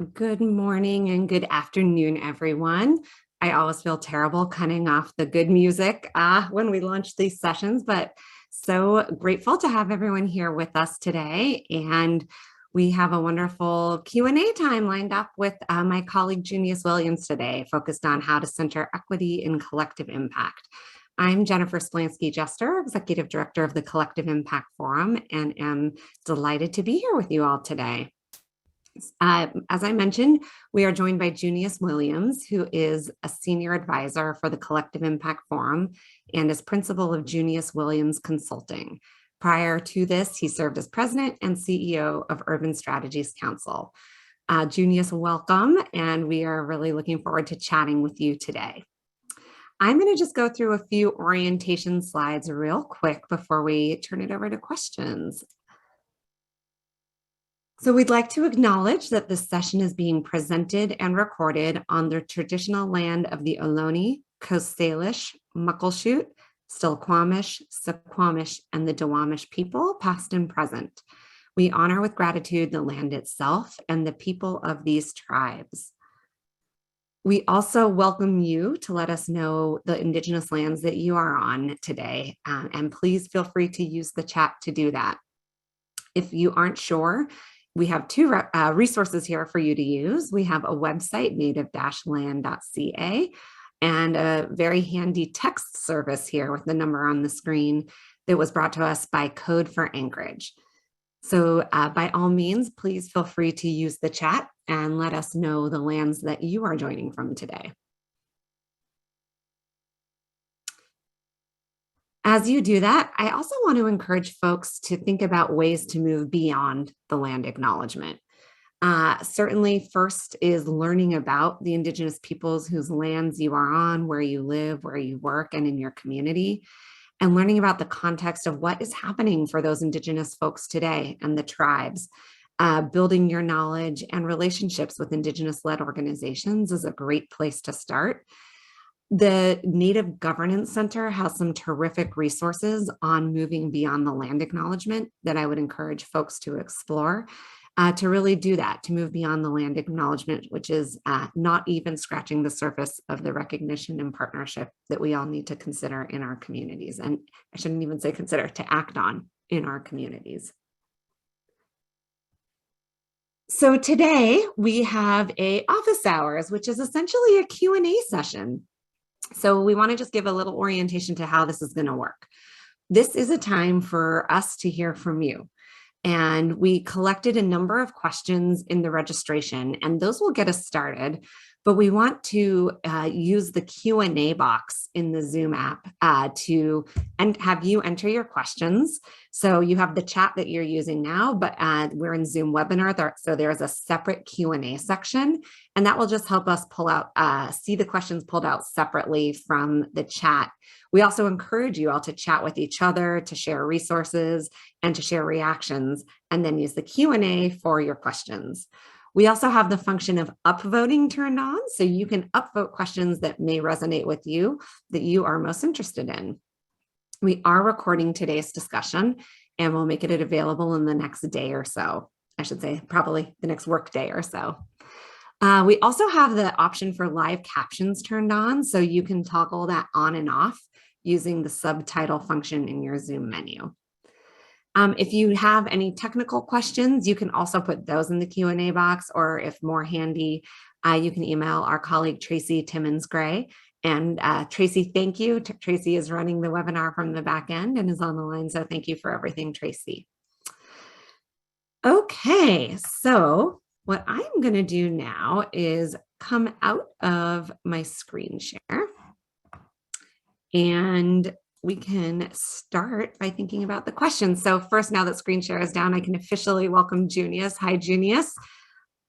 Good morning and good afternoon, everyone. I always feel terrible cutting off the good music when we launch these sessions, but so grateful to have everyone here with us today. And we have a wonderful Q&A time lined up with my colleague Junious Williams today, focused on how to center equity in collective impact. I'm Jennifer Splansky Jester, Executive Director of the Collective Impact Forum, and am delighted to be here with you all today. As I mentioned, we are joined by Junious Williams, who is a senior advisor for the Collective Impact Forum and is principal of Junious Williams Consulting. Prior to this, he served as president and CEO of Urban Strategies Council. Junious, welcome, and we are really looking forward to chatting with you today. I'm going to just go through a few orientation slides real quick before we turn it over to questions. So we'd like to acknowledge that this session is being presented and recorded on the traditional land of the Ohlone, Coast Salish, Muckleshoot, Still-Quamish, Suquamish, and the Duwamish people, past and present. We honor with gratitude the land itself and the people of these tribes. We also welcome you to let us know the Indigenous lands that you are on today, and please feel free to use the chat to do that. If you aren't sure, we have two resources here for you to use. We have a website, native-land.ca, and a very handy text service here with the number on the screen that was brought to us by Code for Anchorage. So by all means, please feel free to use the chat and let us know the lands that you are joining from today. As you do that, I also want to encourage folks to think about ways to move beyond the land acknowledgement. Certainly, first is learning about the Indigenous peoples whose lands you are on, where you live, where you work, and in your community, and learning about the context of what is happening for those Indigenous folks today and the tribes. Building your knowledge and relationships with Indigenous-led organizations is a great place to start. The Native Governance Center has some terrific resources on moving beyond the land acknowledgement that I would encourage folks to explore, to really do that, to move beyond the land acknowledgement, which is not even scratching the surface of the recognition and partnership that we all need to consider in our communities. And I shouldn't even say consider, to act on in our communities. So today we have a office hours, which is essentially a Q&A session. So we want to just give a little orientation to how this is going to work. This is a time for us to hear from you. And we collected a number of questions in the registration, and those will get us started. But we want to use the Q&A box in the Zoom app to have you enter your questions. So you have the chat that you're using now, but we're in Zoom webinar, so there's a separate Q&A section, and that will just help us pull out, see the questions pulled out separately from the chat. We also encourage you all to chat with each other, to share resources, and to share reactions, and then use the Q&A for your questions. We also have the function of upvoting turned on, so you can upvote questions that may resonate with you, that you are most interested in. We are recording today's discussion, and we'll make it available in the next day or so. I should say probably the next work day or so. We also have the option for live captions turned on, so you can toggle that on and off using the subtitle function in your Zoom menu. If you have any technical questions, you can also put those in the Q&A box, or if more handy, you can email our colleague Tracy Timmons-Gray. And Tracy, thank you. Tracy is running the webinar from the back end and is on the line, so thank you for everything, Tracy. Okay, so what I'm going to do now is come out of my screen share, and we can start by thinking about the questions. So first, now that screen share is down, I can officially welcome Junious. Hi, Junious.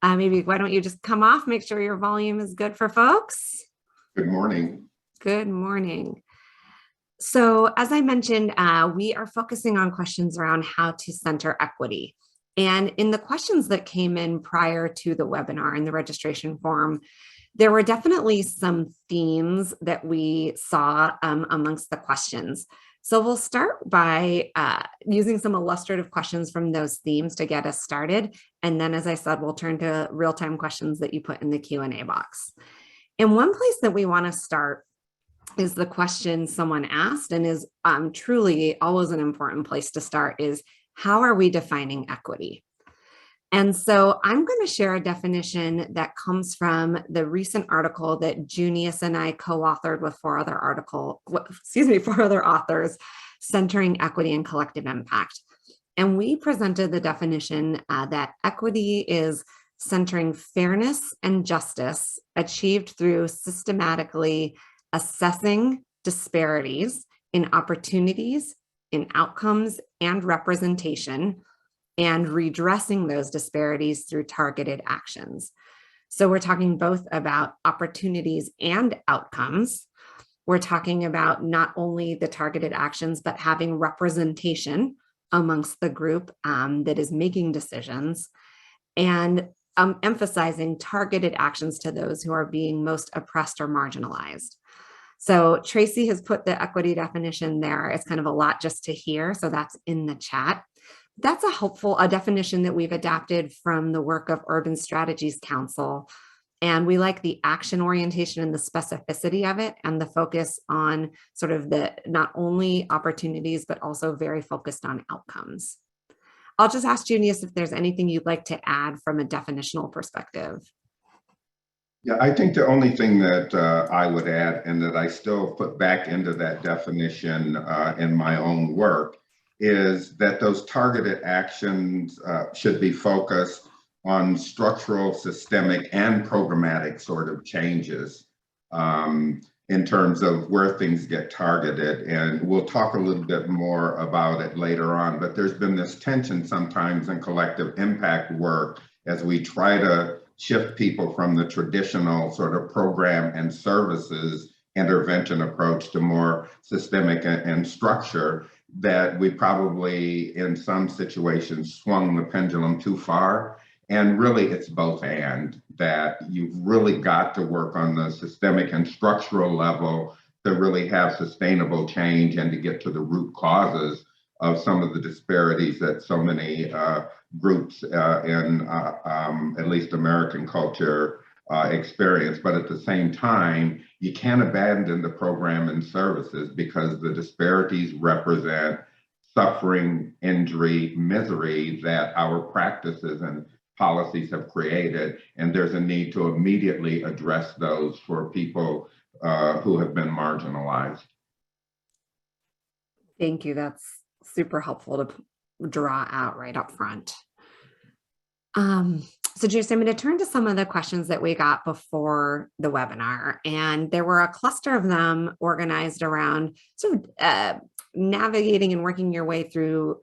Maybe why don't you just come off, make sure your volume is good for folks. Good morning. Good morning. So as I mentioned, we are focusing on questions around how to center equity. And in the questions that came in prior to the webinar in the registration form, there were definitely some themes that we saw amongst the questions. So we'll start by using some illustrative questions from those themes to get us started. And then, as I said, we'll turn to real-time questions that you put in the Q&A box. And one place that we want to start is the question someone asked, and is truly always an important place to start, is how are we defining equity? And so I'm going to share a definition that comes from the recent article that Junious and I co-authored with four other authors, centering equity and collective impact. And we presented the definition that equity is centering fairness and justice achieved through systematically assessing disparities in opportunities, in outcomes, and representation, and redressing those disparities through targeted actions. So we're talking both about opportunities and outcomes. We're talking about not only the targeted actions, but having representation amongst the group that is making decisions, and emphasizing targeted actions to those who are being most oppressed or marginalized. So Tracy has put the equity definition there. It's kind of a lot just to hear, so that's in the chat. That's a definition that we've adapted from the work of Urban Strategies Council. And we like the action orientation and the specificity of it, and the focus on sort of the not only opportunities, but also very focused on outcomes. I'll just ask Junious if there's anything you'd like to add from a definitional perspective. Yeah, I think the only thing that I would add, and that I still put back into that definition in my own work, is that those targeted actions should be focused on structural, systemic, and programmatic sort of changes in terms of where things get targeted. And we'll talk a little bit more about it later on, but there's been this tension sometimes in collective impact work as we try to shift people from the traditional sort of program and services intervention approach to more systemic and structure, that we probably in some situations swung the pendulum too far. And really it's both and, that you've really got to work on the systemic and structural level to really have sustainable change and to get to the root causes of some of the disparities that so many groups in at least American culture experience. But at the same time, you can't abandon the program and services, because the disparities represent suffering, injury, misery that our practices and policies have created. And there's a need to immediately address those for people who have been marginalized. Thank you. That's super helpful to draw out right up front. So Junious, I'm going to turn to some of the questions that we got before the webinar, and there were a cluster of them organized around sort of navigating and working your way through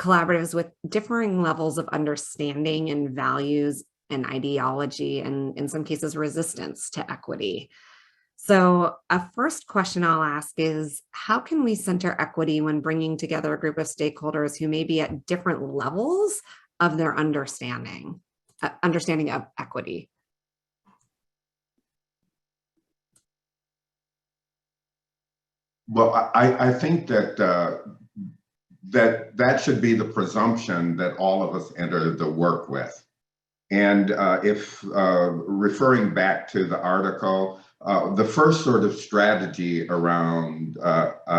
collaboratives with differing levels of understanding and values and ideology, and in some cases resistance to equity. So a first question I'll ask is, how can we center equity when bringing together a group of stakeholders who may be at different levels of their understanding of equity? Well, I think that that should be the presumption that all of us enter the work with. And if referring back to the article, the first sort of strategy around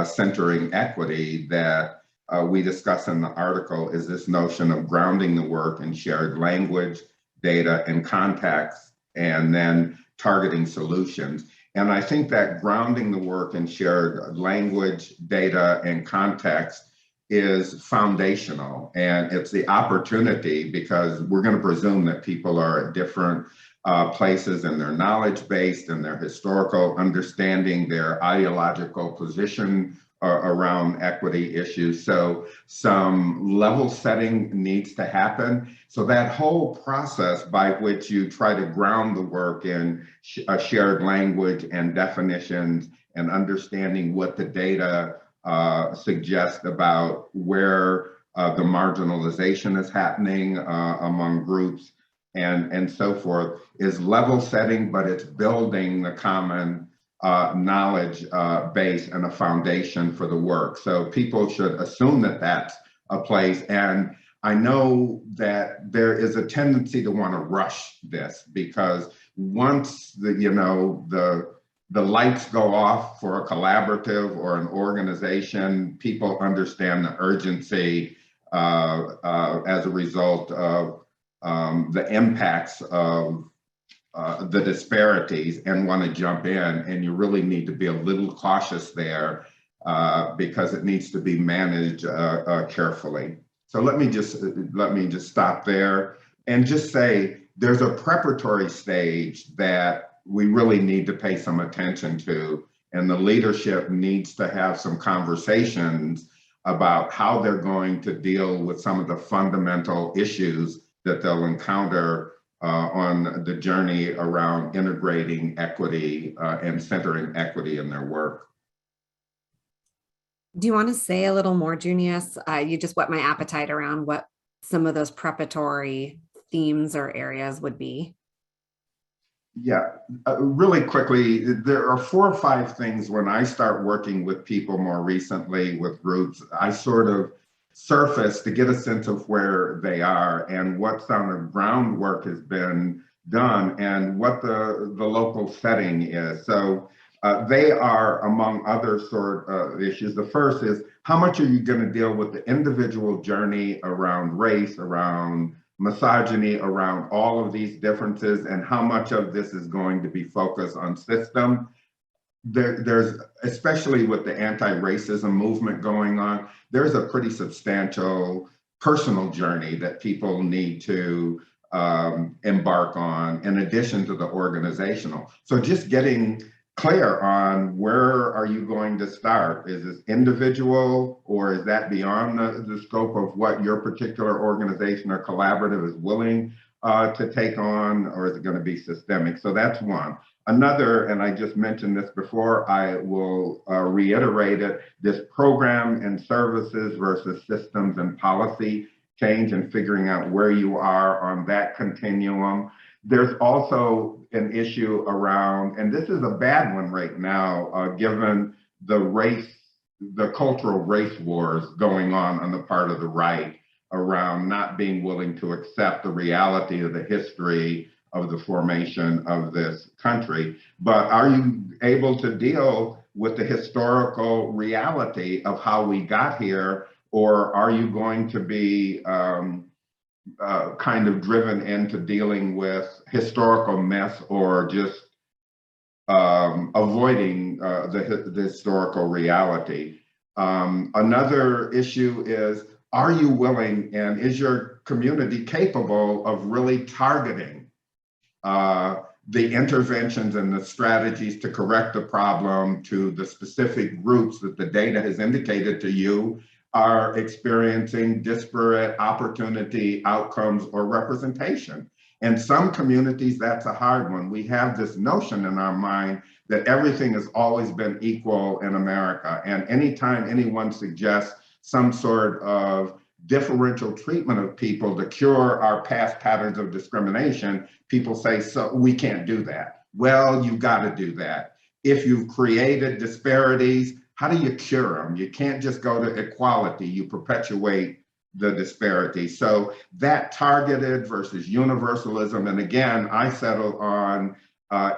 centering equity that we discuss in the article is this notion of grounding the work in shared language, data, and context, and then targeting solutions. And I think that grounding the work in shared language, data, and context is foundational. And it's the opportunity, because we're going to presume that people are at different places in their knowledge base and their historical understanding, their ideological position around equity issues. So some level setting needs to happen. So that whole process by which you try to ground the work in a shared language and definitions and understanding what the data suggest about where the marginalization is happening among groups and so forth, is level setting, but it's building the common knowledge base and a foundation for the work. So people should assume that that's a place. And I know that there is a tendency to want to rush this, because once the lights go off for a collaborative or an organization, people understand the urgency as a result of the impacts of the disparities, and want to jump in. And you really need to be a little cautious there because it needs to be managed carefully. So let me just stop there and just say there's a preparatory stage that we really need to pay some attention to, and the leadership needs to have some conversations about how they're going to deal with some of the fundamental issues that they'll encounter on the journey around integrating equity and centering equity in their work. Do you want to say a little more, Junious? You just whet my appetite around what some of those preparatory themes or areas would be. Yeah, really quickly, there are 4 or 5 things when I start working with people more recently with groups, I sort of surface to get a sense of where they are and what kind of groundwork has been done and what the local setting is. So they are, among other sort of issues. The first is, how much are you going to deal with the individual journey around race, around misogyny, around all of these differences, and how much of this is going to be focused on system? There's, especially with the anti-racism movement going on, there's a pretty substantial personal journey that people need to embark on in addition to the organizational. So just getting clear on where are you going to start? Is this individual, or is that beyond the scope of what your particular organization or collaborative is willing to take on, or is it going to be systemic? So that's one. Another, and I just mentioned this before, I will reiterate it, this program and services versus systems and policy change, and figuring out where you are on that continuum. There's also an issue around, and this is a bad one right now, given the cultural race wars going on the part of the right around not being willing to accept the reality of the history of the formation of this country. But are you able to deal with the historical reality of how we got here, or are you going to be kind of driven into dealing with historical mess, or just avoiding the historical reality? Another issue is, are you willing, and is your community capable of really targeting the interventions and the strategies to correct the problem to the specific groups that the data has indicated to you are experiencing disparate opportunity, outcomes, or representation? In some communities, that's a hard one. We have this notion in our mind that everything has always been equal in America. And anytime anyone suggests some sort of differential treatment of people to cure our past patterns of discrimination, people say, so we can't do that. Well, you've got to do that. If you've created disparities, how do you cure them? You can't just go to equality, you perpetuate the disparity. So that targeted versus universalism, and again, I settle on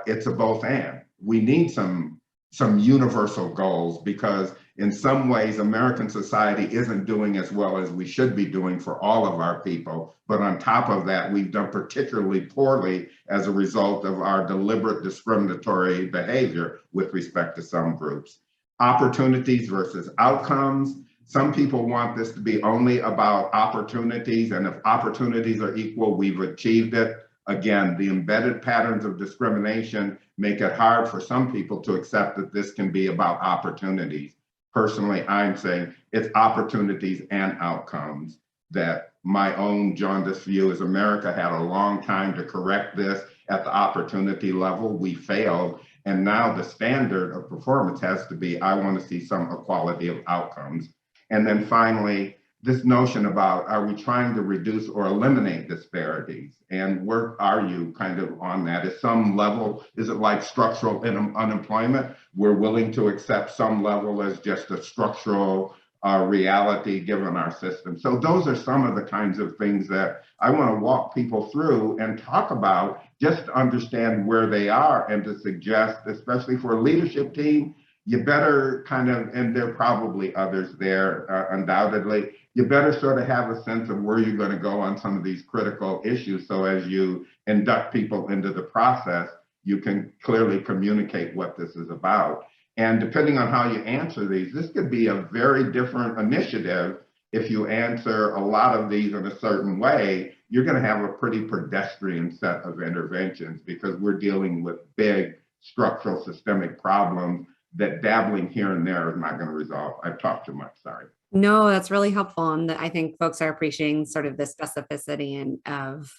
it's a both and. We need some universal goals, because in some ways, American society isn't doing as well as we should be doing for all of our people. But on top of that, we've done particularly poorly as a result of our deliberate discriminatory behavior with respect to some groups. Opportunities versus outcomes. Some people want this to be only about opportunities, and if opportunities are equal, we've achieved it. Again, the embedded patterns of discrimination make it hard for some people to accept that this can be about opportunities. Personally, I'm saying it's opportunities and outcomes, that my own jaundiced view is America had a long time to correct this at the opportunity level. We failed. And now the standard of performance has to be, I want to see some equality of outcomes. And then finally, this notion about, are we trying to reduce or eliminate disparities? And where are you kind of on that? At some level, is it like structural unemployment? We're willing to accept some level as just a structural reality given our system. So those are some of the kinds of things that I want to walk people through and talk about, just to understand where they are and to suggest, especially for a leadership team, you better kind of, and there are probably others there, undoubtedly, you better sort of have a sense of where you're going to go on some of these critical issues. So as you induct people into the process, you can clearly communicate what this is about. And depending on how you answer these, this could be a very different initiative. If you answer a lot of these in a certain way, you're going to have a pretty pedestrian set of interventions, because we're dealing with big structural systemic problems that dabbling here and there is not going to resolve. I've talked too much, sorry. No, that's really helpful. And I think folks are appreciating sort of the specificity and of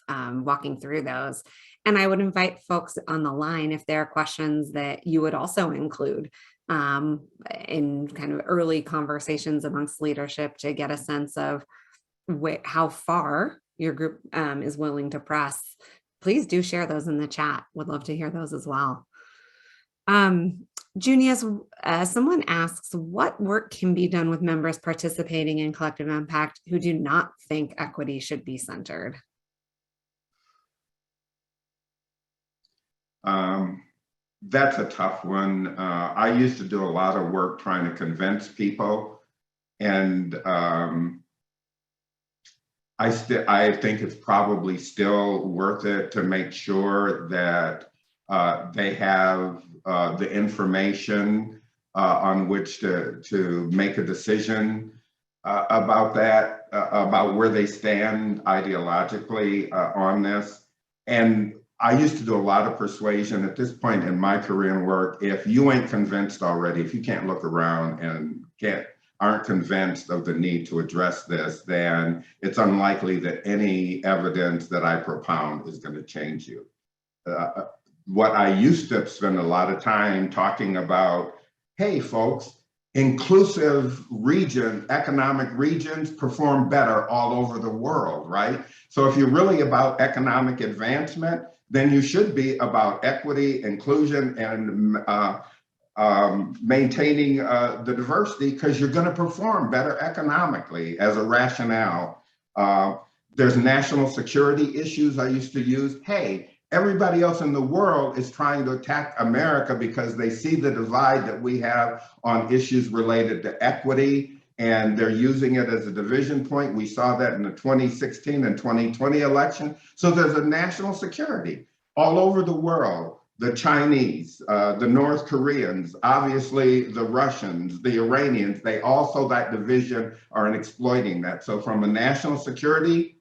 walking through those. And I would invite folks on the line, if there are questions that you would also include in kind of early conversations amongst leadership, to get a sense of how far your group is willing to press. Please do share those in the chat. Would love to hear those as well. Junious, someone asks, what work can be done with members participating in collective impact who do not think equity should be centered? That's a tough one. I used to do a lot of work trying to convince people, and I think it's probably still worth it to make sure that they have the information on which to make a decision about that, about where they stand ideologically on this. And I used to do a lot of persuasion. At this point in my career and work, if you ain't convinced already, if you can't look around and aren't convinced of the need to address this, then it's unlikely that any evidence that I propound is going to change you. What I used to spend a lot of time talking about, hey folks, inclusive economic regions perform better all over the world, right? So if you're really about economic advancement, then you should be about equity, inclusion, and maintaining the diversity, because you're going to perform better economically as a rationale. There's national security issues I used to use. Hey, everybody else in the world is trying to attack America because they see the divide that we have on issues related to equity, and they're using it as a division point. We saw that in the 2016 and 2020 election. So there's a national security all over the world. The Chinese, the North Koreans, obviously the Russians, the Iranians, they also, that division, are exploiting that. So from a national security,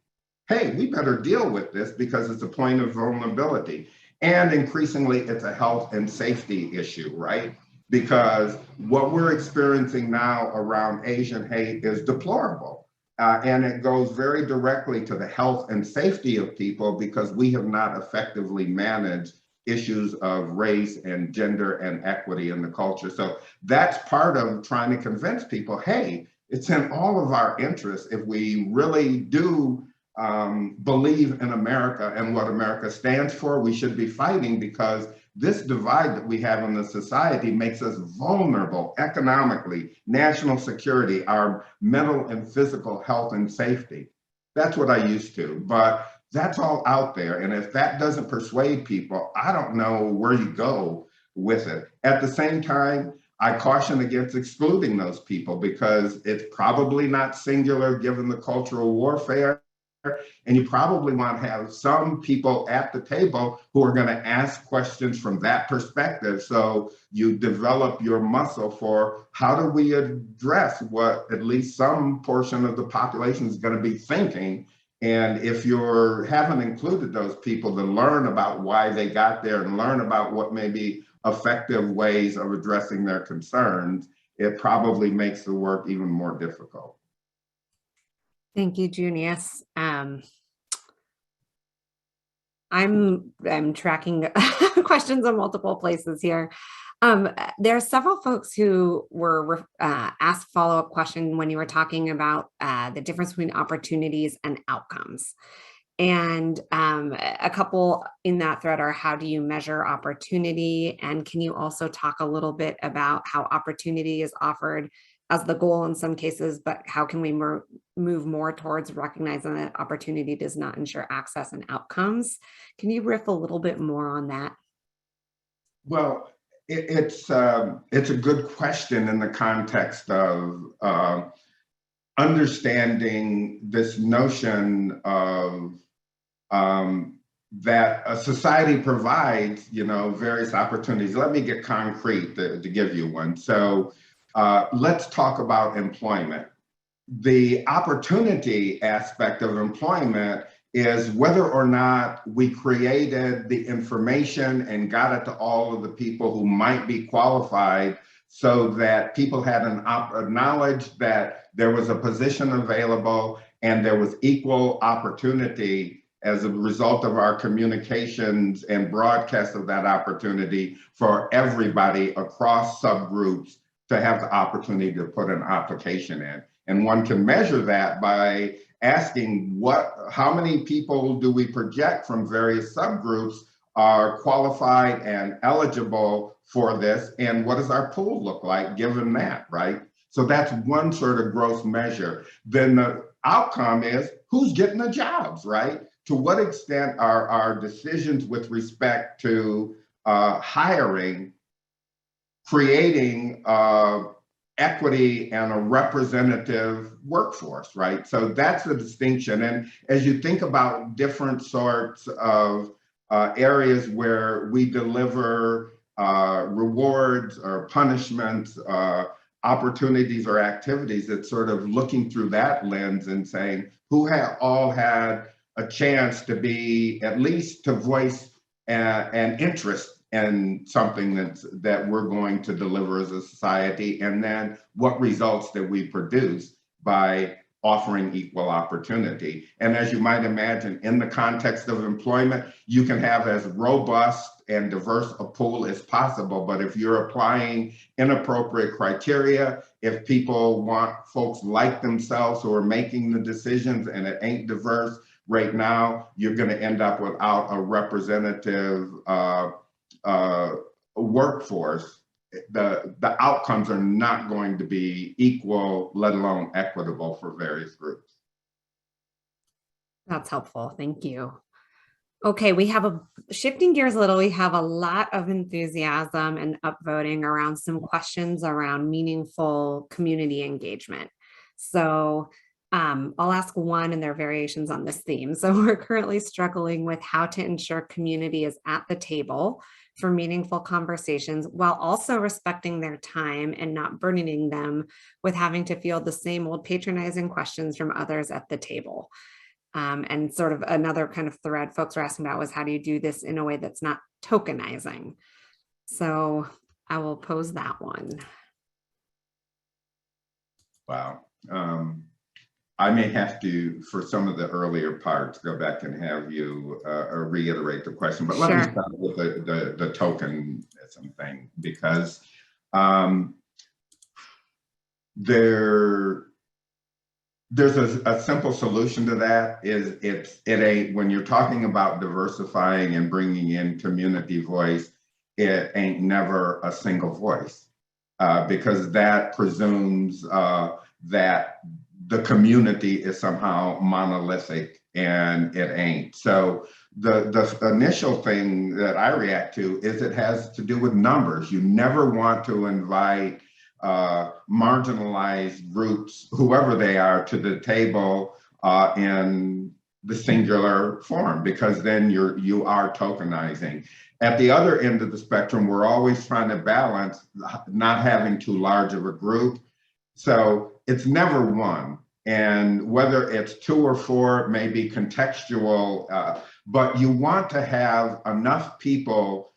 hey, we better deal with this because it's a point of vulnerability. And increasingly, it's a health and safety issue, right? Because what we're experiencing now around Asian hate is deplorable. And it goes very directly to the health and safety of people, because we have not effectively managed issues of race and gender and equity in the culture. So that's part of trying to convince people, hey, it's in all of our interests, if we really do believe in America and what America stands for, we should be fighting, because this divide that we have in the society makes us vulnerable economically, national security, our mental and physical health and safety. That's what I used to, but that's all out there. And if that doesn't persuade people, I don't know where you go with it. At the same time, I caution against excluding those people, because it's probably not singular given the cultural warfare. And you probably want to have some people at the table who are going to ask questions from that perspective. So you develop your muscle for, how do we address what at least some portion of the population is going to be thinking? And if you haven't included those people to learn about why they got there and learn about what may be effective ways of addressing their concerns, it probably makes the work even more difficult. Thank you, Junious. I'm tracking questions in multiple places here. There are several folks who were asked follow-up question when you were talking about the difference between opportunities and outcomes. And a couple in that thread are, how do you measure opportunity? And can you also talk a little bit about how opportunity is offered as the goal in some cases, but how can we move more towards recognizing that opportunity does not ensure access and outcomes? Can you riff a little bit more on that? Well, it's a good question in the context of understanding this notion of that a society provides, various opportunities. Let me get concrete to give you one. So let's talk about employment. The opportunity aspect of employment is whether or not we created the information and got it to all of the people who might be qualified, so that people had a knowledge that there was a position available and there was equal opportunity as a result of our communications and broadcast of that opportunity for everybody across subgroups to have the opportunity to put an application in. And one can measure that by asking how many people do we project from various subgroups are qualified and eligible for this, and what does our pool look like given that, right? So that's one sort of gross measure. Then the outcome is who's getting the jobs, right? To what extent are our decisions with respect to hiring, creating equity and a representative workforce, right? So that's the distinction. And as you think about different sorts of areas where we deliver rewards or punishments, opportunities or activities, it's sort of looking through that lens and saying who have all had a chance to be, at least to voice an interest in something that we're going to deliver as a society, and then what results that we produce by offering equal opportunity. And as you might imagine, in the context of employment, you can have as robust and diverse a pool as possible, but if you're applying inappropriate criteria, if people want folks like themselves who are making the decisions and it ain't diverse right now, you're going to end up without a representative workforce. The outcomes are not going to be equal, let alone equitable for various groups. That's helpful. Thank you. Okay, shifting gears a little, we have a lot of enthusiasm and upvoting around some questions around meaningful community engagement. So I'll ask one, and there are variations on this theme. So we're currently struggling with how to ensure community is at the table for meaningful conversations while also respecting their time and not burdening them with having to field the same old patronizing questions from others at the table. And sort of another kind of thread folks are asking about was, how do you do this in a way that's not tokenizing? So I will pose that one. Wow. I may have to, for some of the earlier parts, go back and have you reiterate the question, but let me start with the tokenism thing, because there's a simple solution to that. When you're talking about diversifying and bringing in community voice, it ain't never a single voice, because that presumes that the community is somehow monolithic, and it ain't. So the initial thing that I react to is it has to do with numbers. You never want to invite marginalized groups, whoever they are, to the table in the singular form, because then you are tokenizing. At the other end of the spectrum, we're always trying to balance not having too large of a group. So it's never one. And whether it's 2 or 4 may be contextual, but you want to have enough people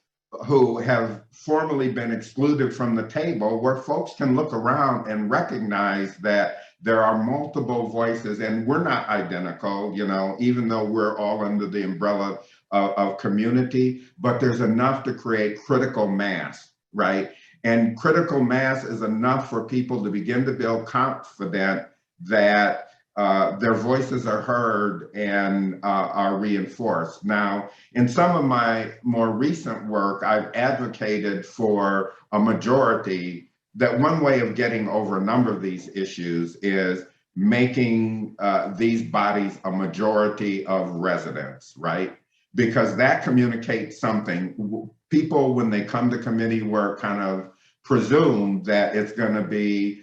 who have formally been excluded from the table where folks can look around and recognize that there are multiple voices, and we're not identical, even though we're all under the umbrella of community, but there's enough to create critical mass right? And critical mass is enough for people to begin to feel confident that their voices are heard and are reinforced. Now, in some of my more recent work, I've advocated for a majority, that one way of getting over a number of these issues is making these bodies a majority of residents, right? Because that communicates something. People, when they come to committee work, kind of presume that it's going to be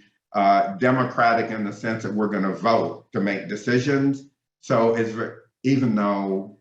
democratic in the sense that we're going to vote to make decisions. So even though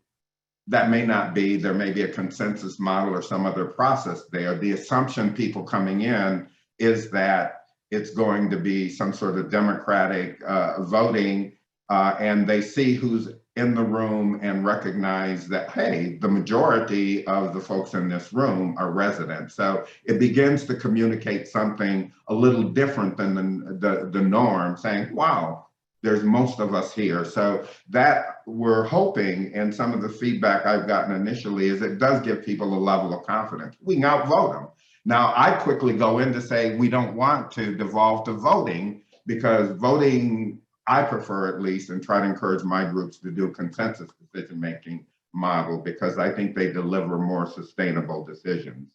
that may not be, there may be a consensus model or some other process there, the assumption people coming in is that it's going to be some sort of democratic voting, and they see who's in the room and recognize that, hey, the majority of the folks in this room are residents. So it begins to communicate something a little different than the norm, saying, wow, there's most of us here. So that we're hoping, and some of the feedback I've gotten initially is it does give people a level of confidence. We can outvote them. Now, I quickly go in to say we don't want to devolve to voting, because voting, I prefer at least, and try to encourage my groups to do a consensus decision-making model, because I think they deliver more sustainable decisions.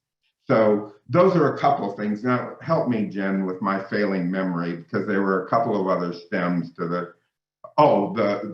So those are a couple of things. Now, help me, Jen, with my failing memory, because there were a couple of other stems to the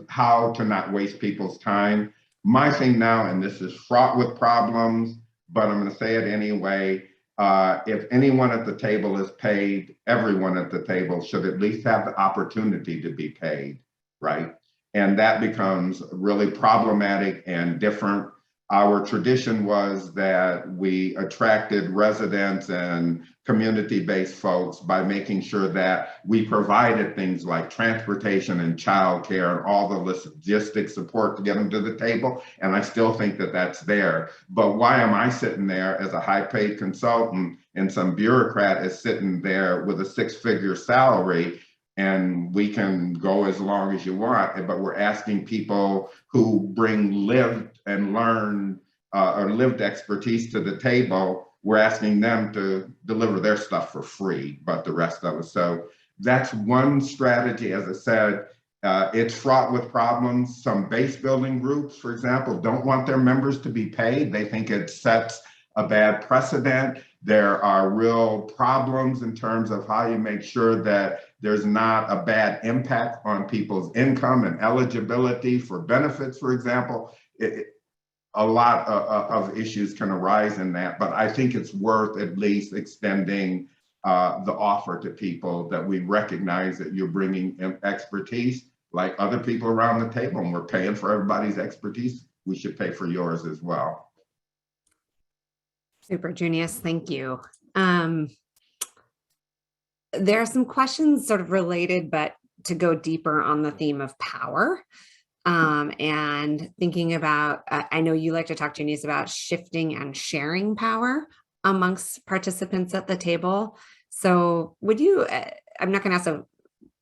how to not waste people's time. My thing now, and this is fraught with problems, but I'm going to say it anyway. If anyone at the table is paid, everyone at the table should at least have the opportunity to be paid, right? And that becomes really problematic and different. Our tradition was that we attracted residents and community-based folks by making sure that we provided things like transportation and childcare and all the logistic support to get them to the table. And I still think that that's there. But why am I sitting there as a high-paid consultant and some bureaucrat is sitting there with a six-figure salary? And we can go as long as you want, but we're asking people who bring lived and learned or lived expertise to the table, we're asking them to deliver their stuff for free, but the rest of us. So that's one strategy. As I said, it's fraught with problems. Some base building groups, for example, don't want their members to be paid. They think it sets a bad precedent. There are real problems in terms of how you make sure that there's not a bad impact on people's income and eligibility for benefits, for example. A lot of issues can arise in that, but I think it's worth at least extending the offer to people that we recognize that you're bringing in expertise like other people around the table, and we're paying for everybody's expertise. We should pay for yours as well. Super, Junious, thank you. There are some questions sort of related, but to go deeper on the theme of power. And thinking about, I know you like to talk, Junious, about shifting and sharing power amongst participants at the table. So would you, I'm not going to ask a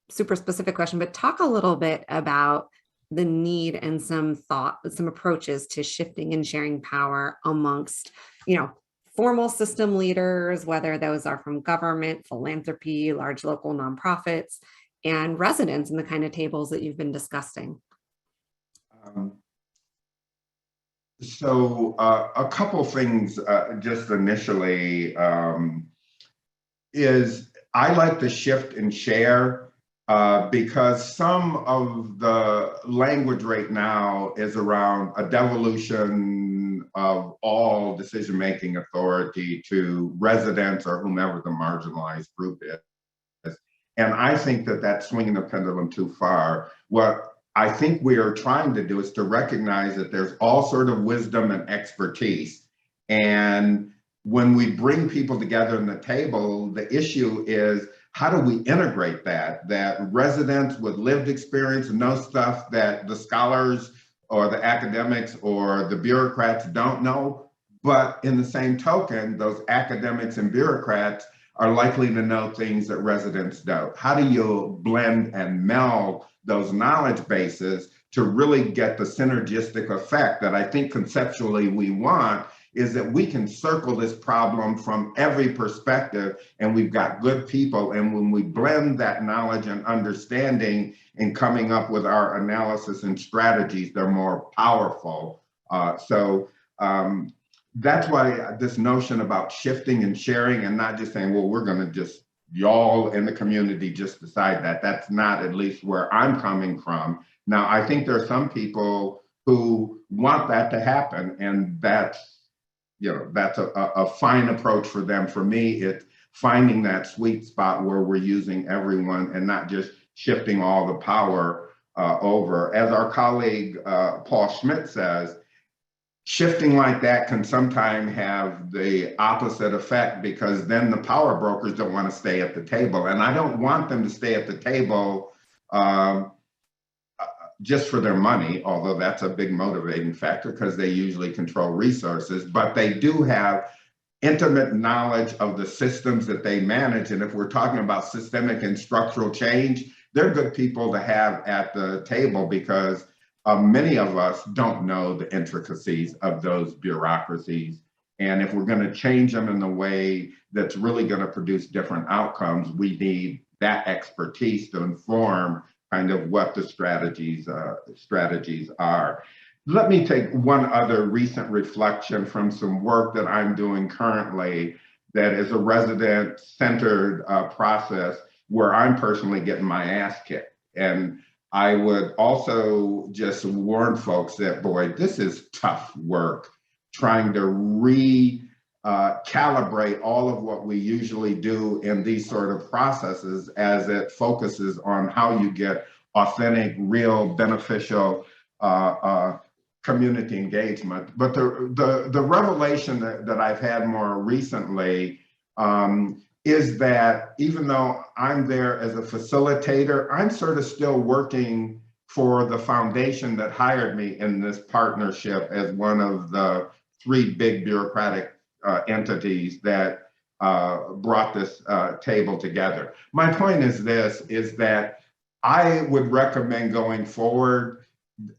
super specific question, but talk a little bit about the need and some approaches to shifting and sharing power amongst, formal system leaders, whether those are from government, philanthropy, large local nonprofits, and residents in the kind of tables that you've been discussing. So a couple things just initially is I like to shift and share because some of the language right now is around a devolution of all decision-making authority to residents or whomever the marginalized group is. And I think that that's swinging the pendulum too far. What I think we are trying to do is to recognize that there's all sort of wisdom and expertise. And when we bring people together in the table, the issue is how do we integrate that residents with lived experience know stuff that the scholars or the academics or the bureaucrats don't know, but in the same token, those academics and bureaucrats are likely to know things that residents don't. How do you blend and meld those knowledge bases to really get the synergistic effect that I think conceptually we want is that we can circle this problem from every perspective, and we've got good people. And when we blend that knowledge and understanding in coming up with our analysis and strategies, they're more powerful. That's why this notion about shifting and sharing and not just saying, well, we're going to just, y'all in the community just decide that. That's not at least where I'm coming from. Now, I think there are some people who want that to happen, and that's a fine approach for them. For me, it's finding that sweet spot where we're using everyone and not just shifting all the power over. As our colleague Paul Schmidt says, shifting like that can sometimes have the opposite effect, because then the power brokers don't want to stay at the table. And I don't want them to stay at the table just for their money, although that's a big motivating factor because they usually control resources, but they do have intimate knowledge of the systems that they manage. And if we're talking about systemic and structural change, they're good people to have at the table, because many of us don't know the intricacies of those bureaucracies. And if we're going to change them in a way that's really going to produce different outcomes, we need that expertise to inform kind of what the strategies are. Let me take one other recent reflection from some work that I'm doing currently that is a resident-centered process where I'm personally getting my ass kicked. And I would also just warn folks that, boy, this is tough work, trying to calibrate all of what we usually do in these sort of processes as it focuses on how you get authentic, real, beneficial community engagement. But the revelation that I've had more recently is that even though I'm there as a facilitator, I'm sort of still working for the foundation that hired me in this partnership as one of the 3 big bureaucratic entities that brought this table together. My point is this, is that I would recommend going forward,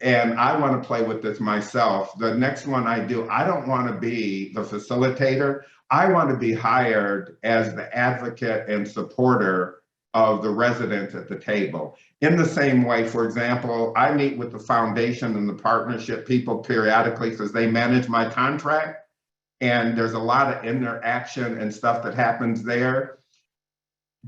and I want to play with this myself. The next one I do, I don't want to be the facilitator. I want to be hired as the advocate and supporter of the residents at the table. In the same way, for example, I meet with the foundation and the partnership people periodically because they manage my contract, and there's a lot of interaction and stuff that happens there.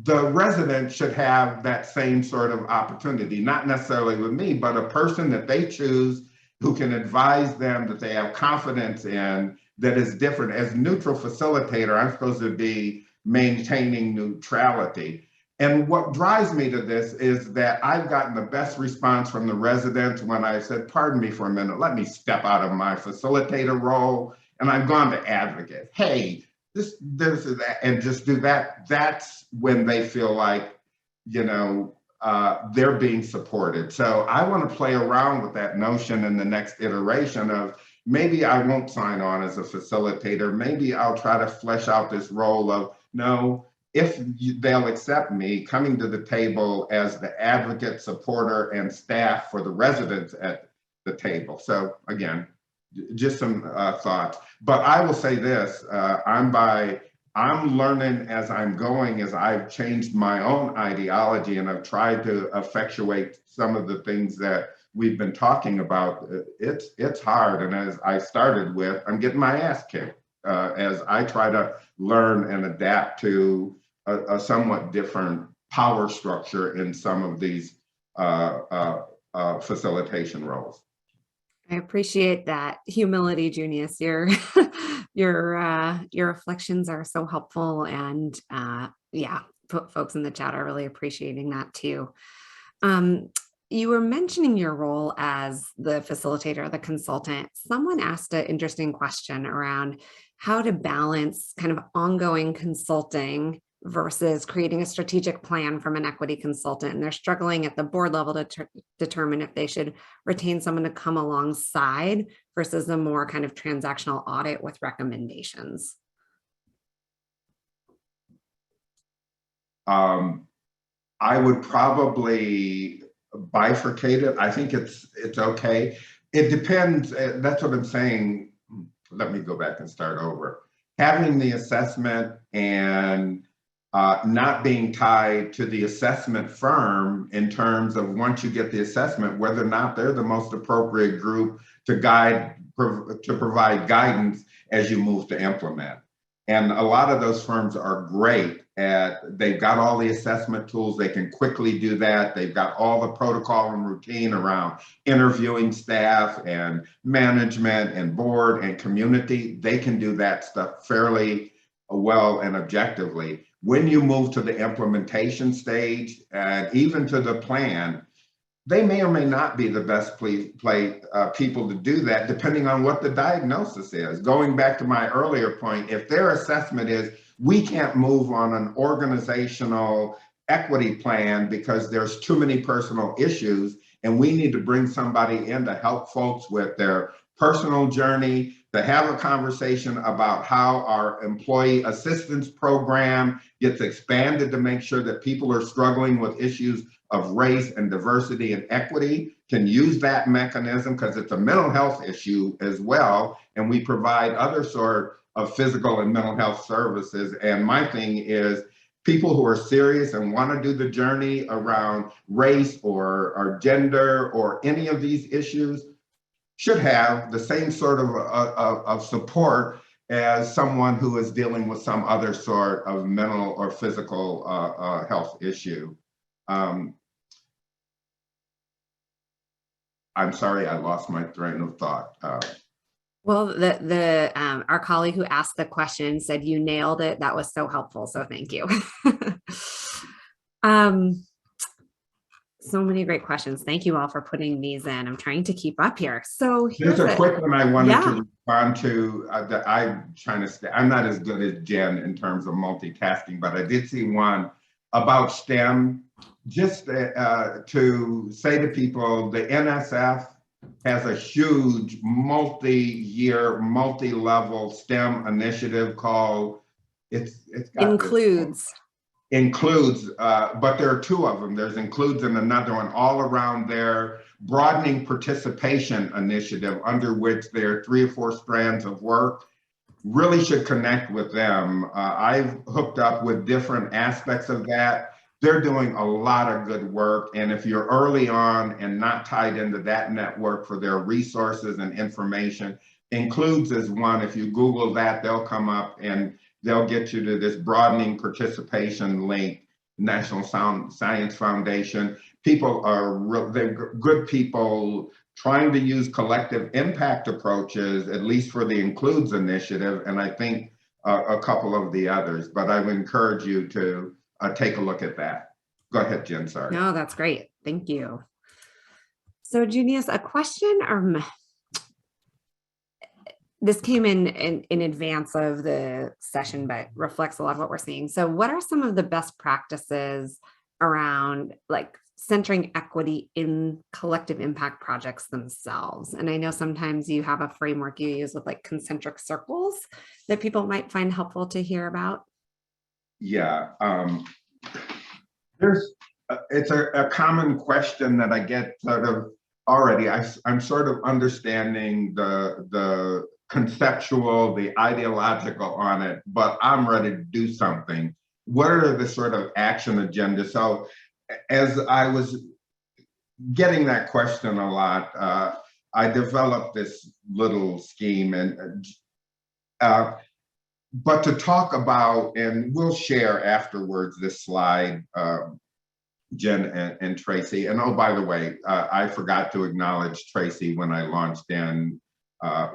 The resident should have that same sort of opportunity, not necessarily with me, but a person that they choose who can advise them, that they have confidence in, that is different. As neutral facilitator, I'm supposed to be maintaining neutrality. And what drives me to this is that I've gotten the best response from the residents when I said, pardon me for a minute, let me step out of my facilitator role, and I've gone to advocate. Hey, this is that, and just do that. That's when they feel like, they're being supported. So I want to play around with that notion in the next iteration of, maybe I won't sign on as a facilitator. Maybe I'll try to flesh out this role of, no, if they'll accept me, coming to the table as the advocate, supporter, and staff for the residents at the table. So again, just some thoughts. But I will say this, I'm learning as I'm going, as I've changed my own ideology, and I've tried to effectuate some of the things that we've been talking about. It's hard, and as I started with, I'm getting my ass kicked as I try to learn and adapt to a somewhat different power structure in some of these facilitation roles. I appreciate that humility, Junious. Your reflections are so helpful, and folks in the chat are really appreciating that too. You were mentioning your role as the facilitator, the consultant. Someone asked an interesting question around how to balance kind of ongoing consulting versus creating a strategic plan from an equity consultant. And they're struggling at the board level to determine if they should retain someone to come alongside versus a more kind of transactional audit with recommendations. I would probably bifurcate it. I think it's okay. It depends. That's what I'm saying. let me go back and start over. Having the assessment and not being tied to the assessment firm in terms of once you get the assessment, whether or not they're the most appropriate group to provide guidance as you move to implement. And a lot of those firms are great they've got all the assessment tools, they can quickly do that. They've got all the protocol and routine around interviewing staff and management and board and community. They can do that stuff fairly well and objectively. When you move to the implementation stage and even to the plan, they may or may not be the best people to do that, depending on what the diagnosis is. Going back to my earlier point, if their assessment is, we can't move on an organizational equity plan because there's too many personal issues, and we need to bring somebody in to help folks with their personal journey, to have a conversation about how our employee assistance program gets expanded to make sure that people are struggling with issues of race and diversity and equity can use that mechanism because it's a mental health issue as well. And we provide other sort of physical and mental health services. And my thing is people who are serious and want to do the journey around race or gender or any of these issues should have the same sort of support as someone who is dealing with some other sort of mental or physical health issue. I'm sorry, I lost my train of thought. Well, our colleague who asked the question said you nailed it. That was so helpful. So thank you. So many great questions. Thank you all for putting these in. I'm trying to keep up here. So here's a quick one I wanted to respond to. I'm not as good as Jen in terms of multitasking, but I did see one about STEM. Just to say to people, the NSF has a huge multi-year, multi-level STEM initiative called, Includes, but there are two of them. There's Includes and another one all around their broadening participation initiative, under which there are 3 or 4 strands of work. Really should connect with them. I've hooked up with different aspects of that. They're doing a lot of good work. And if you're early on and not tied into that network for their resources and information, Includes is one. If you Google that, they'll come up and they'll get you to this broadening participation link, National Science Foundation. People they're good people trying to use collective impact approaches, at least for the Includes initiative, and I think a couple of the others, but I would encourage you to take a look at that. Go ahead, Jen, sorry. No, that's great. Thank you. So Junious, a question, this came in advance of the session, but reflects a lot of what we're seeing. So what are some of the best practices around like centering equity in collective impact projects themselves? And I know sometimes you have a framework you use with like concentric circles that people might find helpful to hear about. Yeah, it's a common question that I get sort of already. I'm sort of understanding the conceptual, the ideological on it, but I'm ready to do something. What are the sort of action agendas? So as I was getting that question a lot, I developed this little scheme and but to talk about, and we'll share afterwards this slide, Jen and Tracy. And oh, by the way, I forgot to acknowledge Tracy when I launched in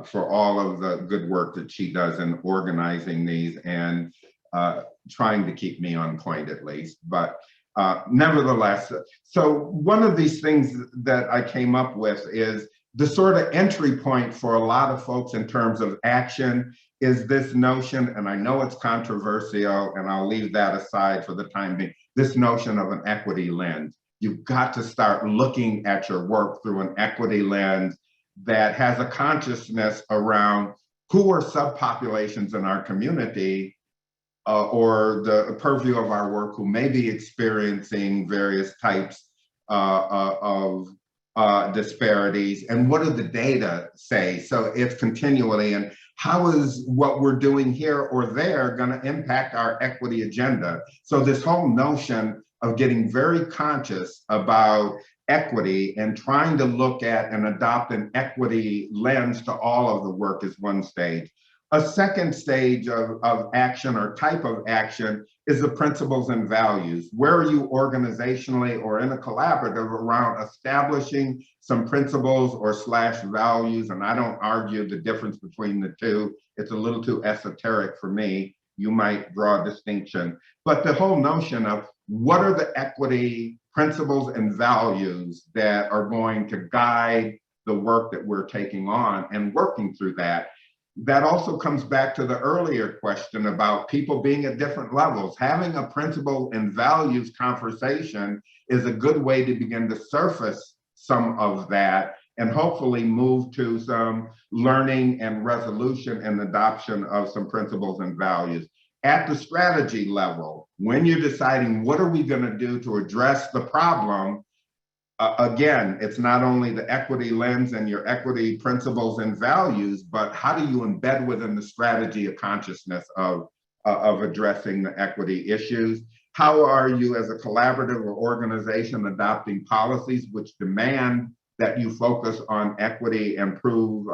for all of the good work that she does in organizing these and trying to keep me on point at least. But nevertheless, so one of these things that I came up with is the sort of entry point for a lot of folks in terms of action is this notion, and I know it's controversial, and I'll leave that aside for the time being, this notion of an equity lens. You've got to start looking at your work through an equity lens that has a consciousness around who are subpopulations in our community or the purview of our work who may be experiencing various types of disparities, and what do the data say? So it's continually, and how is what we're doing here or there going to impact our equity agenda? So this whole notion of getting very conscious about equity and trying to look at and adopt an equity lens to all of the work is one stage. A second stage of action or type of action is the principles and values. Where are you organizationally or in a collaborative around establishing some principles or / values? And I don't argue the difference between the two. It's a little too esoteric for me. You might draw a distinction. But the whole notion of what are the equity principles and values that are going to guide the work that we're taking on and working through that. That also comes back to the earlier question about people being at different levels. Having a principle and values conversation is a good way to begin to surface some of that and hopefully move to some learning and resolution and adoption of some principles and values. At the strategy level, when you're deciding what are we going to do to address the problem, again, it's not only the equity lens and your equity principles and values, but how do you embed within the strategy a consciousness of addressing the equity issues? How are you as a collaborative or organization adopting policies which demand that you focus on equity and prove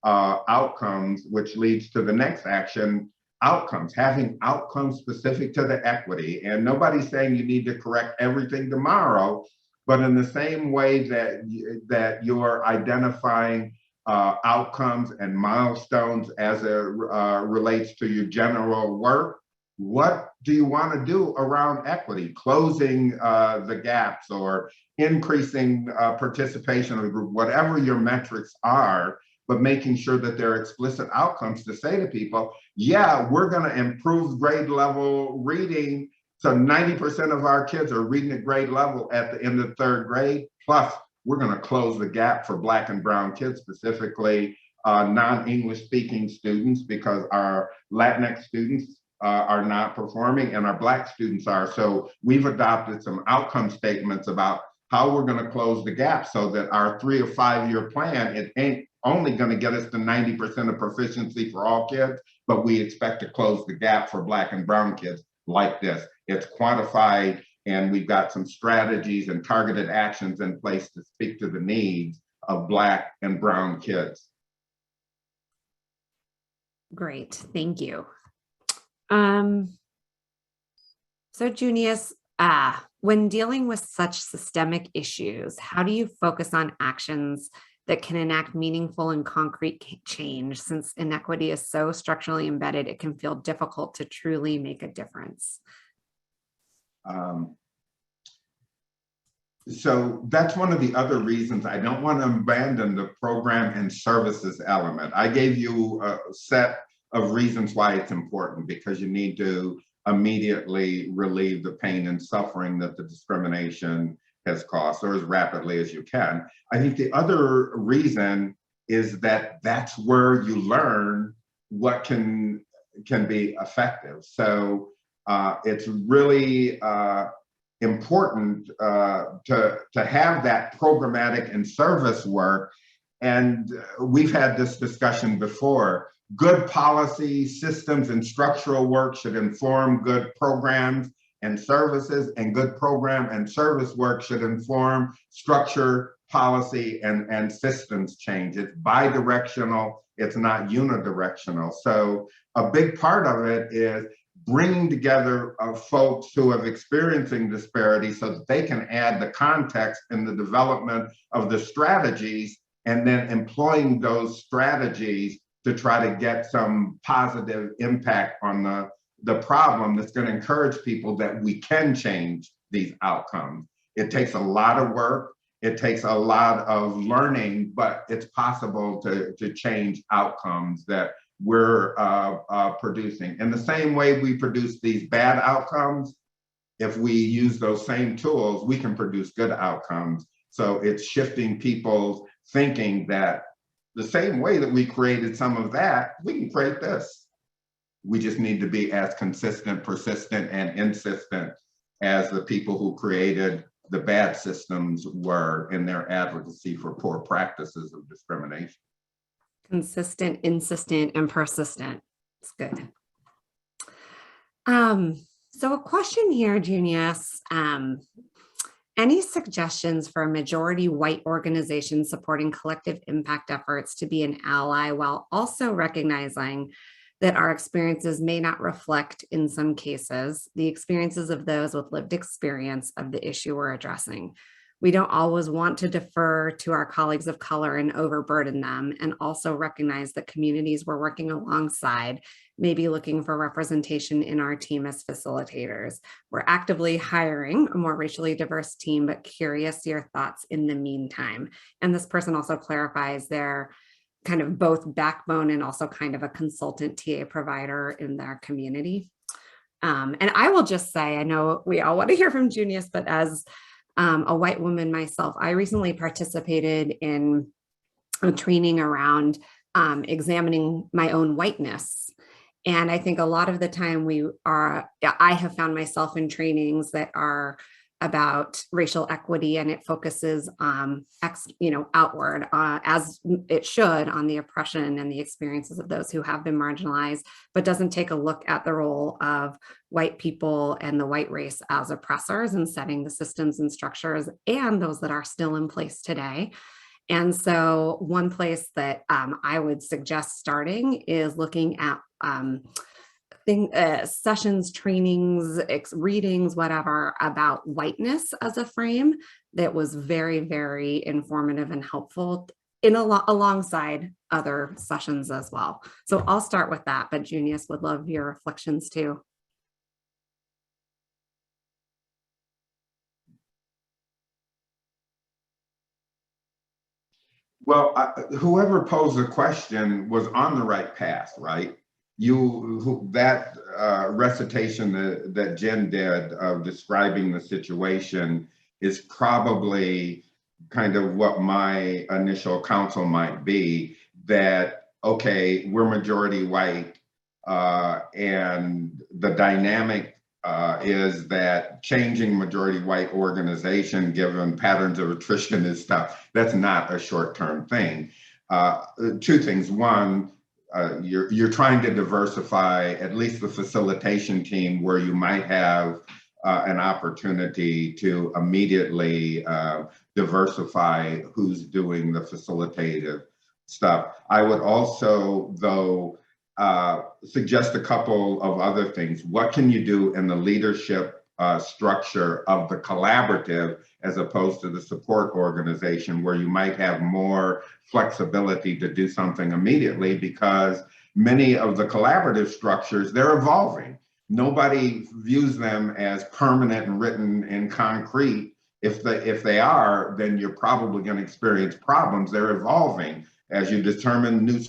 outcomes, which leads to the next action, outcomes, having outcomes specific to the equity. And nobody's saying you need to correct everything tomorrow, but in the same way that you're identifying outcomes and milestones as it relates to your general work, what do you want to do around equity? Closing the gaps or increasing participation of the group, whatever your metrics are, but making sure that there are explicit outcomes to say to people, yeah, we're going to improve grade level reading. So 90% of our kids are reading at grade level at the end of third grade. Plus, we're going to close the gap for Black and Brown kids, specifically non-English speaking students, because our Latinx students are not performing and our Black students are. So we've adopted some outcome statements about how we're going to close the gap so that our 3 or 5 year plan, it ain't only going to get us to 90% of proficiency for all kids, but we expect to close the gap for Black and Brown kids like this. It's quantified, and we've got some strategies and targeted actions in place to speak to the needs of Black and Brown kids. Great, thank you. So Junious, when dealing with such systemic issues, how do you focus on actions that can enact meaningful and concrete change? Since inequity is so structurally embedded, it can feel difficult to truly make a difference. So that's one of the other reasons I don't want to abandon the program and services element. I gave you a set of reasons why it's important, because you need to immediately relieve the pain and suffering that the discrimination has caused, or as rapidly as you can. I think the other reason is that that's where you learn what can be effective. So it's really important to have that programmatic and service work. And we've had this discussion before. Good policy, systems, and structural work should inform good programs and services, and good program and service work should inform structure, policy, and systems change. It's bi-directional, it's not unidirectional. So a big part of it is bringing together folks who have experiencing disparity so that they can add the context in the development of the strategies, and then employing those strategies to try to get some positive impact on the problem that's going to encourage people that we can change these outcomes. It takes a lot of work. It takes a lot of learning, but it's possible to change outcomes that we're producing. In the same way we produce these bad outcomes, if we use those same tools, we can produce good outcomes. So it's shifting people's thinking that the same way that we created some of that, we can create this. We just need to be as consistent, persistent, and insistent as the people who created the bad systems were in their advocacy for poor practices of discrimination. Consistent, insistent, and persistent. It's good. So a question here, Junious. Any suggestions for a majority white organization supporting collective impact efforts to be an ally while also recognizing that our experiences may not reflect, in some cases, the experiences of those with lived experience of the issue we're addressing? We don't always want to defer to our colleagues of color and overburden them, and also recognize that communities we're working alongside may be looking for representation in our team as facilitators. We're actively hiring a more racially diverse team, but curious your thoughts in the meantime. And this person also clarifies their kind of both backbone and also kind of a consultant TA provider in their community. And I will just say, I know we all want to hear from Junious, but as a white woman myself, I recently participated in a training around examining my own whiteness. And I think a lot of the time I have found myself in trainings that are about racial equity, and it focuses outward, as it should, on the oppression and the experiences of those who have been marginalized, but doesn't take a look at the role of white people and the white race as oppressors and setting the systems and structures and those that are still in place today. And so one place that I would suggest starting is looking at sessions, trainings, readings, whatever, about whiteness as a frame that was very, very informative and helpful alongside other sessions as well. So I'll start with that, but Junious, would love your reflections too. Well, whoever posed the question was on the right path, right? That recitation that Jen did of describing the situation is probably kind of what my initial counsel might be, that, okay, we're majority white, and the dynamic is that changing majority white organization, given patterns of attrition and stuff, that's not a short-term thing. Two things. One, you're trying to diversify at least the facilitation team, where you might have an opportunity to immediately diversify who's doing the facilitative stuff. I would also, though, suggest a couple of other things. What can you do in the leadership structure of the collaborative as opposed to the support organization, where you might have more flexibility to do something immediately, because many of the collaborative structures, they're evolving. Nobody views them as permanent and written in concrete. If they are, then you're probably going to experience problems. They're evolving as you determine new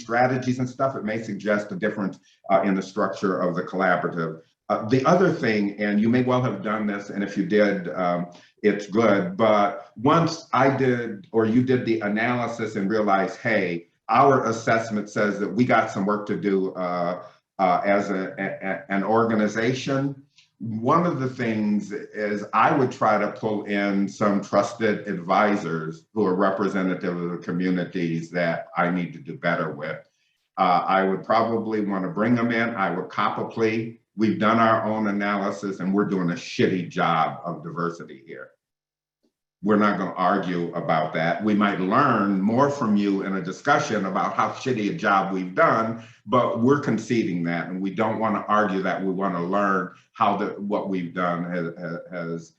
strategies and stuff. It may suggest a difference in the structure of the collaborative. The other thing, and you may well have done this, and if you did, it's good, but once I did, or you did the analysis and realized, hey, our assessment says that we got some work to do as an organization, one of the things is I would try to pull in some trusted advisors who are representative of the communities that I need to do better with. I would probably want to bring them in. I would cop a plea. We've done our own analysis and we're doing a shitty job of diversity here. We're not going to argue about that. We might learn more from you in a discussion about how shitty a job we've done, but we're conceding that, and we don't want to argue that. We want to learn how what we've done has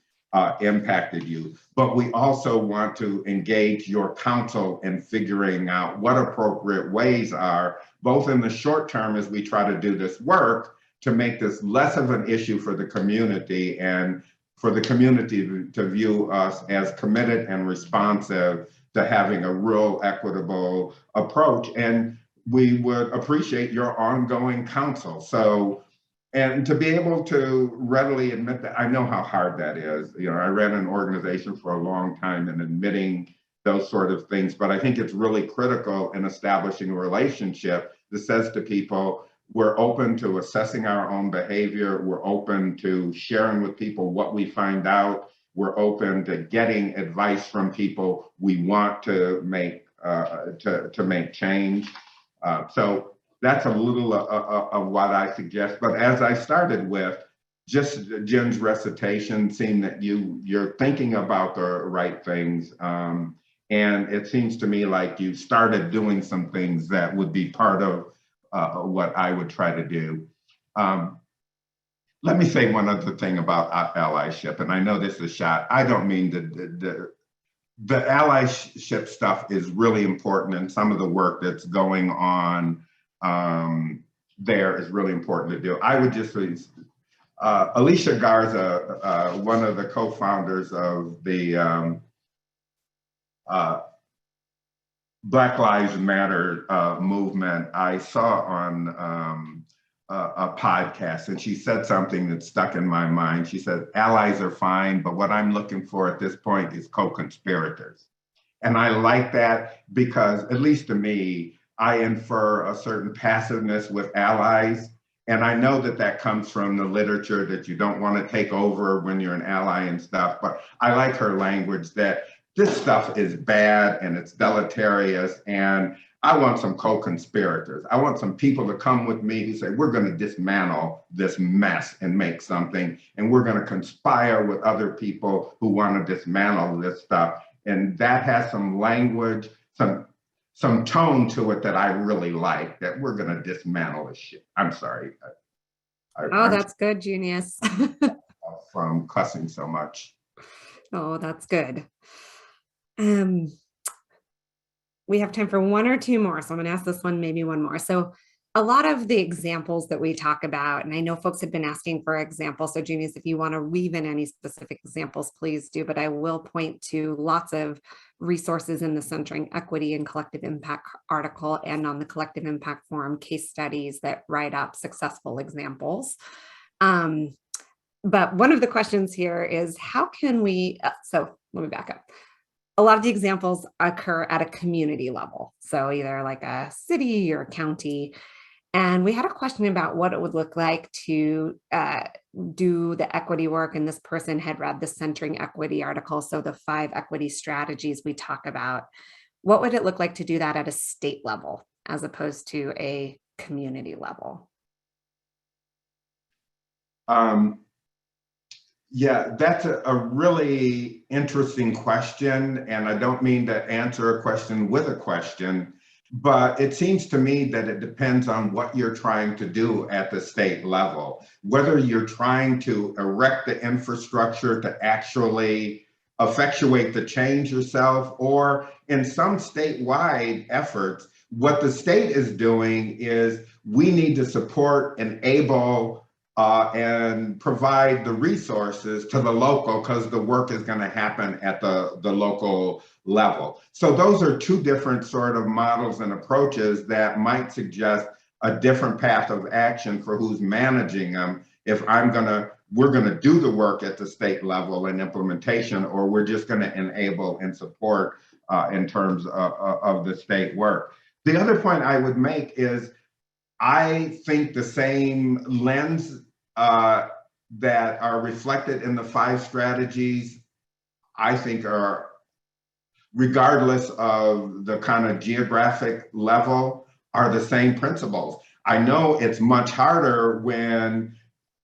impacted you. But we also want to engage your counsel in figuring out what appropriate ways are, both in the short term as we try to do this work, to make this less of an issue for the community, and for the community to view us as committed and responsive to having a real equitable approach. And we would appreciate your ongoing counsel. So, and to be able to readily admit that, I know how hard that is. You know, I ran an organization for a long time, and admitting those sort of things, but I think it's really critical in establishing a relationship that says to people, we're open to assessing our own behavior. We're open to sharing with people what we find out. We're open to getting advice from people. We want to make change. So that's a little of what I suggest. But as I started with, just Jen's recitation seemed that you're thinking about the right things. And it seems to me like you started doing some things that would be part of what I would try to do. Let me say one other thing about allyship, and I know this is a shot. I don't mean the allyship stuff is really important, and some of the work that's going on there is really important to do. I would just Alicia Garza, one of the co-founders of the Black Lives Matter movement, I saw on a podcast, and she said something that stuck in my mind. She said, allies are fine, but what I'm looking for at this point is co-conspirators. And I like that because, at least to me, I infer a certain passiveness with allies. And I know that that comes from the literature that you don't want to take over when you're an ally and stuff, but I like her language that this stuff is bad and it's deleterious, and I want some co-conspirators. I want some people to come with me who say, we're going to dismantle this mess and make something, and we're going to conspire with other people who want to dismantle this stuff. And that has some language, some tone to it that I really like, that we're going to dismantle this shit. I'm sorry. That's good, Junious. From cussing so much. Oh, that's good. We have time for one or two more. So I'm going to ask this one, maybe one more. So a lot of the examples that we talk about, and I know folks have been asking for examples. So Junious, if you want to weave in any specific examples, please do. But I will point to lots of resources in the Centering Equity and Collective Impact article and on the Collective Impact Forum case studies that write up successful examples. But one of the questions here is how can we, so let me back up. A lot of the examples occur at a community level. So either like a city or a county. And we had a question about what it would look like to do the equity work. And this person had read the Centering Equity article. So the 5 equity strategies we talk about. What would it look like to do that at a state level as opposed to a community level? Yeah, that's a really interesting question. And I don't mean to answer a question with a question, but it seems to me that it depends on what you're trying to do at the state level. Whether you're trying to erect the infrastructure to actually effectuate the change yourself, or in some statewide efforts, what the state is doing is we need to support, enable, and provide the resources to the local, because the work is going to happen at the local level. So those are two different sort of models and approaches that might suggest a different path of action for who's managing them. If we're going to do the work at the state level and implementation, or we're just going to enable and support in terms of the state work. The other point I would make is I think the same lens that are reflected in the 5 strategies, I think are, regardless of the kind of geographic level, are the same principles. I know it's much harder when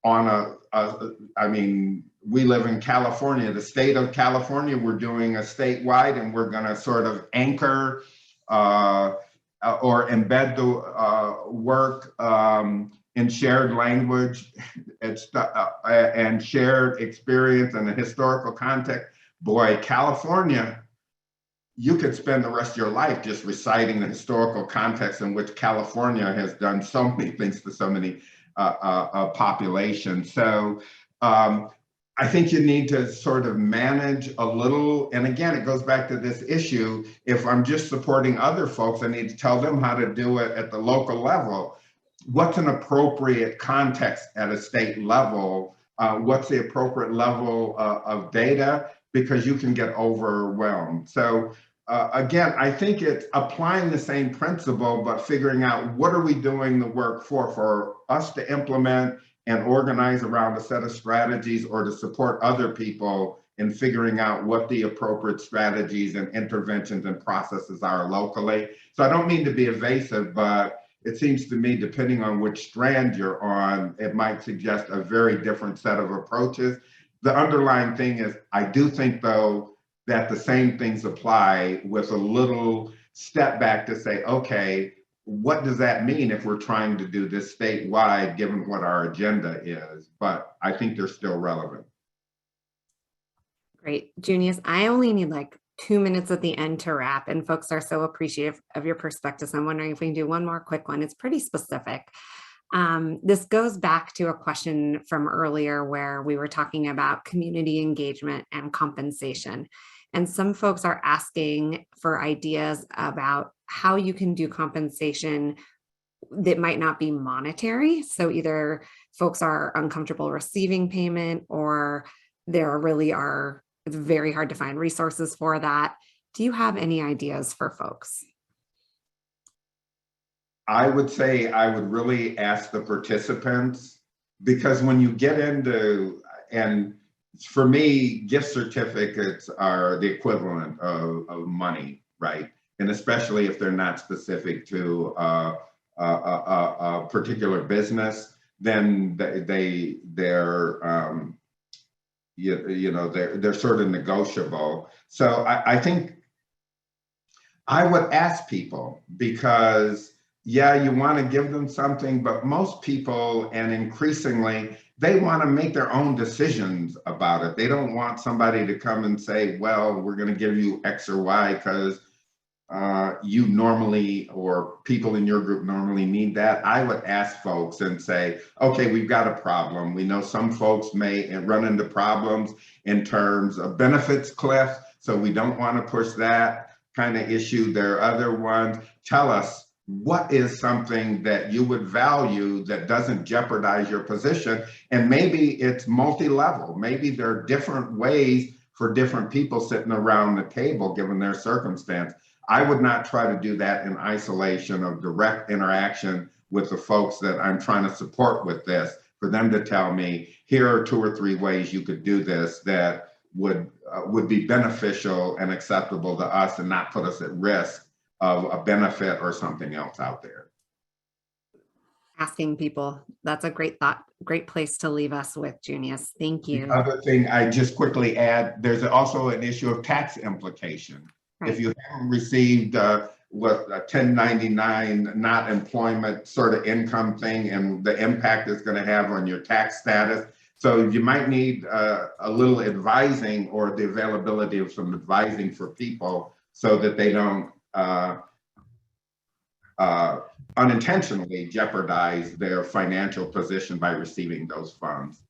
on I mean, we live in California, the state of California, we're doing a statewide, and we're going to sort of anchor or embed the work in shared language and shared experience and a historical context. Boy, California, you could spend the rest of your life just reciting the historical context in which California has done so many things to so many populations. So I think you need to sort of manage a little, and again, it goes back to this issue. If I'm just supporting other folks, I need to tell them how to do it at the local level. What's an appropriate context at a state level? What's the appropriate level of data? Because you can get overwhelmed. So again, I think it's applying the same principle, but figuring out what are we doing the work for us to implement and organize around a set of strategies, or to support other people in figuring out what the appropriate strategies and interventions and processes are locally. So I don't mean to be evasive, but it seems to me, depending on which strand you're on, it might suggest a very different set of approaches. The underlying thing is, I do think, though, that the same things apply with a little step back to say, okay, what does that mean if we're trying to do this statewide, given what our agenda is? But I think they're still relevant. Great. Junious, I only need like 2 minutes at the end to wrap, and folks are so appreciative of your perspectives. I'm wondering if we can do one more quick one. It's pretty specific. This goes back to a question from earlier where we were talking about community engagement and compensation. And some folks are asking for ideas about how you can do compensation that might not be monetary. So either folks are uncomfortable receiving payment, or there really are, it's very hard to find resources for that. Do you have any ideas for folks? I would say I would really ask the participants, because when you get into, and for me, gift certificates are the equivalent of money, right? And especially if they're not specific to a particular business, then they're they're sort of negotiable. So I think I would ask people, because yeah, you want to give them something, but most people, and increasingly, they want to make their own decisions about it. They don't want somebody to come and say, well, we're going to give you X or Y because you normally, or people in your group normally need that. I would ask folks and say, okay, we've got a problem. We know some folks may run into problems in terms of benefits cliff, so we don't want to push that kind of issue. There are other ones. Tell us, what is something that you would value that doesn't jeopardize your position? And maybe it's multi-level. Maybe there are different ways for different people sitting around the table, given their circumstance. I would not try to do that in isolation of direct interaction with the folks that I'm trying to support with this, for them to tell me, here are 2 or 3 ways you could do this that would be beneficial and acceptable to us and not put us at risk of a benefit or something else out there. Asking people, that's a great thought, great place to leave us with, Junious. Thank you. The other thing I just quickly add, there's also an issue of tax implication. Right. If you haven't received what a 1099 not employment sort of income thing, and the impact it's going to have on your tax status. So you might need a little advising, or the availability of some advising for people, so that they don't unintentionally jeopardize their financial position by receiving those funds.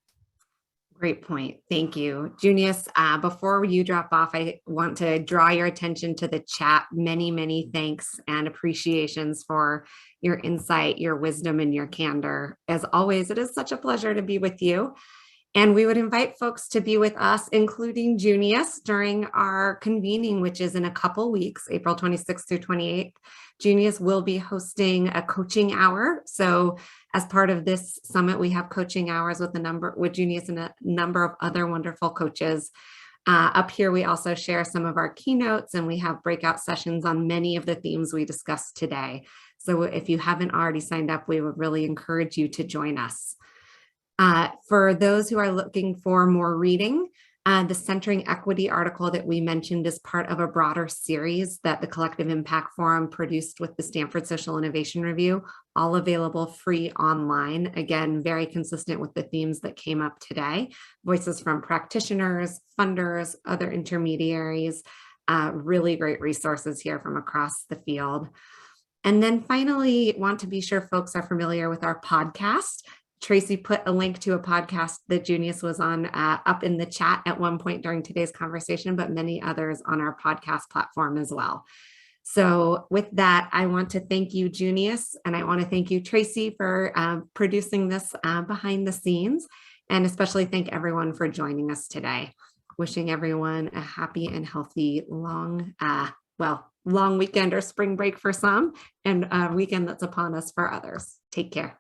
Great point. Thank you. Junious, before you drop off, I want to draw your attention to the chat. Many, many thanks and appreciations for your insight, your wisdom, and your candor. As always, it is such a pleasure to be with you. And we would invite folks to be with us, including Junious, during our convening, which is in a couple weeks, April 26th through 28th. Junious will be hosting a coaching hour. So as part of this summit, we have coaching hours with Junious and a number of other wonderful coaches. Up here, we also share some of our keynotes, and we have breakout sessions on many of the themes we discussed today. So if you haven't already signed up, we would really encourage you to join us. For those who are looking for more reading, the Centering Equity article that we mentioned is part of a broader series that the Collective Impact Forum produced with the Stanford Social Innovation Review, all available free online. Again, very consistent with the themes that came up today. Voices from practitioners, funders, other intermediaries, really great resources here from across the field. And then finally, want to be sure folks are familiar with our podcast. Tracy put a link to a podcast that Junious was on up in the chat at one point during today's conversation, but many others on our podcast platform as well. So with that, I want to thank you, Junious, and I want to thank you, Tracy, for producing this behind the scenes, and especially thank everyone for joining us today. Wishing everyone a happy and healthy long weekend or spring break for some, and a weekend that's upon us for others. Take care.